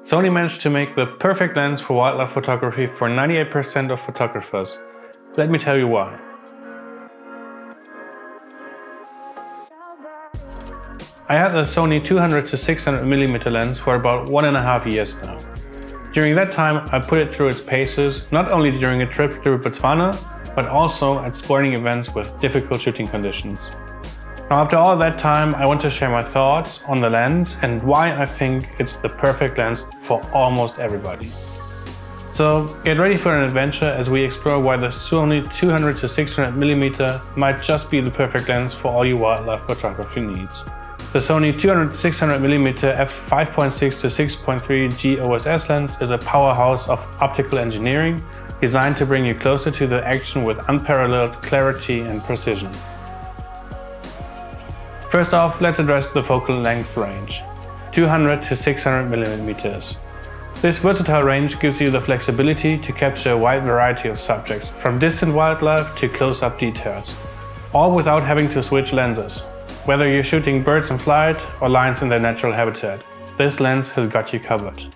Sony managed to make the perfect lens for wildlife photography for 98% of photographers. Let me tell you why. I had the Sony 200 to 600mm lens for about 1.5 years now. During that time I put it through its paces, not only during a trip to Botswana, but also at sporting events with difficult shooting conditions. Now after all that time I want to share my thoughts on the lens and why I think it's the perfect lens for almost everybody. So get ready for an adventure as we explore why the Sony 200 to 600mm might just be the perfect lens for all your wildlife photography needs. The Sony 200 to 600mm f5.6 to 6.3 G OSS lens is a powerhouse of optical engineering designed to bring you closer to the action with unparalleled clarity and precision. First off, let's address the focal length range, 200 to 600mm. This versatile range gives you the flexibility to capture a wide variety of subjects, from distant wildlife to close-up details, all without having to switch lenses. Whether you're shooting birds in flight or lions in their natural habitat, this lens has got you covered.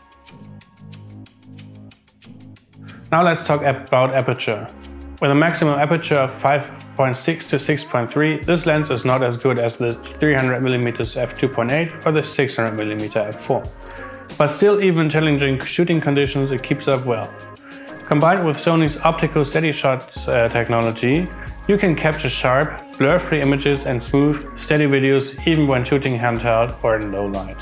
Now let's talk about aperture. With a maximum aperture of 5.6 to 6.3, this lens is not as good as the 300mm f2.8 or the 600mm f4. But still, even challenging shooting conditions, it keeps up well. Combined with Sony's optical steady shots technology, you can capture sharp, blur-free images and smooth, steady videos even when shooting handheld or in low light.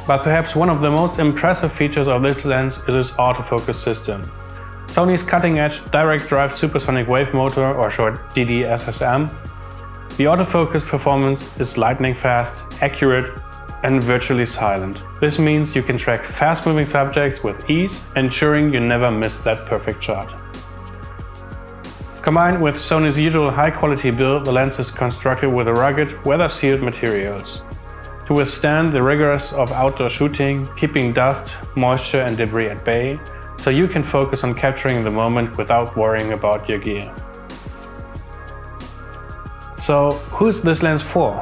But perhaps one of the most impressive features of this lens is its autofocus system. Sony's cutting-edge direct drive supersonic wave motor, or short DDSSM. The autofocus performance is lightning fast, accurate and virtually silent. This means you can track fast-moving subjects with ease, ensuring you never miss that perfect shot. Combined with Sony's usual high-quality build, the lens is constructed with rugged, weather-sealed materials to withstand the rigors of outdoor shooting, keeping dust, moisture and debris at bay, so you can focus on capturing the moment without worrying about your gear. So, who's this lens for?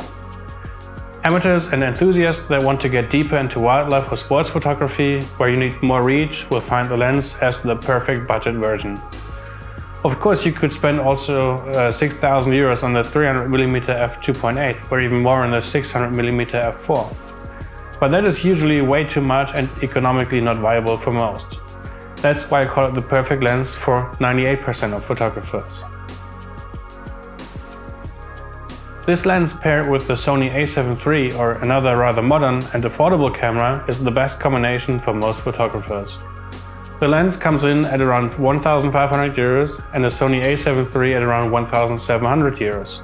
Amateurs and enthusiasts that want to get deeper into wildlife or sports photography, where you need more reach, will find the lens as the perfect budget version. Of course, you could spend also 6,000 euros on the 300mm f2.8 or even more on the 600mm f4. But that is usually way too much and economically not viable for most. That's why I call it the perfect lens for 98% of photographers. This lens paired with the Sony a7 III or another rather modern and affordable camera is the best combination for most photographers. The lens comes in at around 1,500 euros and the Sony a7 III at around 1,700 euros.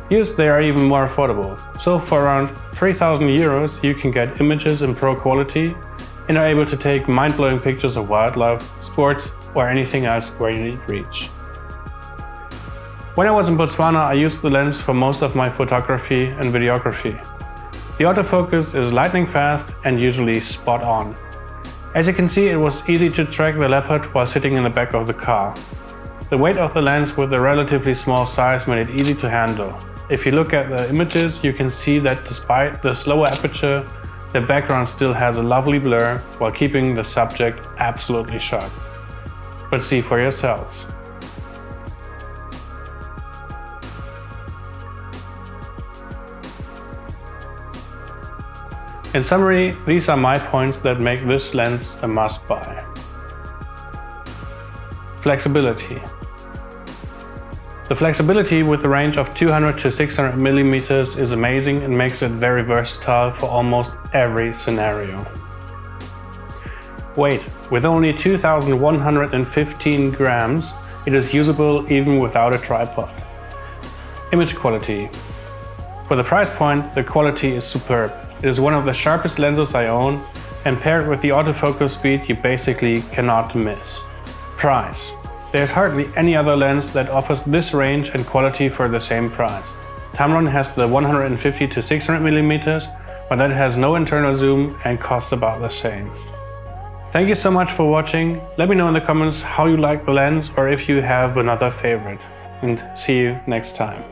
Used, they are even more affordable. So for around 3,000 euros you can get images in pro quality and are able to take mind-blowing pictures of wildlife, sports or anything else where you need reach. When I was in Botswana, I used the lens for most of my photography and videography. The autofocus is lightning fast and usually spot on. As you can see, it was easy to track the leopard while sitting in the back of the car. The weight of the lens with the relatively small size made it easy to handle. If you look at the images, you can see that despite the slower aperture, the background still has a lovely blur while keeping the subject absolutely sharp. But see for yourselves. In summary, these are my points that make this lens a must-buy. Flexibility. The flexibility with the range of 200 to 600 mm is amazing and makes it very versatile for almost every scenario. Weight. With only 2,115 grams, it is usable even without a tripod. Image quality. For the price point, the quality is superb. It is one of the sharpest lenses I own, and paired with the autofocus speed you basically cannot miss. Price. There's hardly any other lens that offers this range and quality for the same price. Tamron has the 150 to 600 mm, but that has no internal zoom and costs about the same. Thank you so much for watching. Let me know in the comments how you like the lens or if you have another favorite. And see you next time.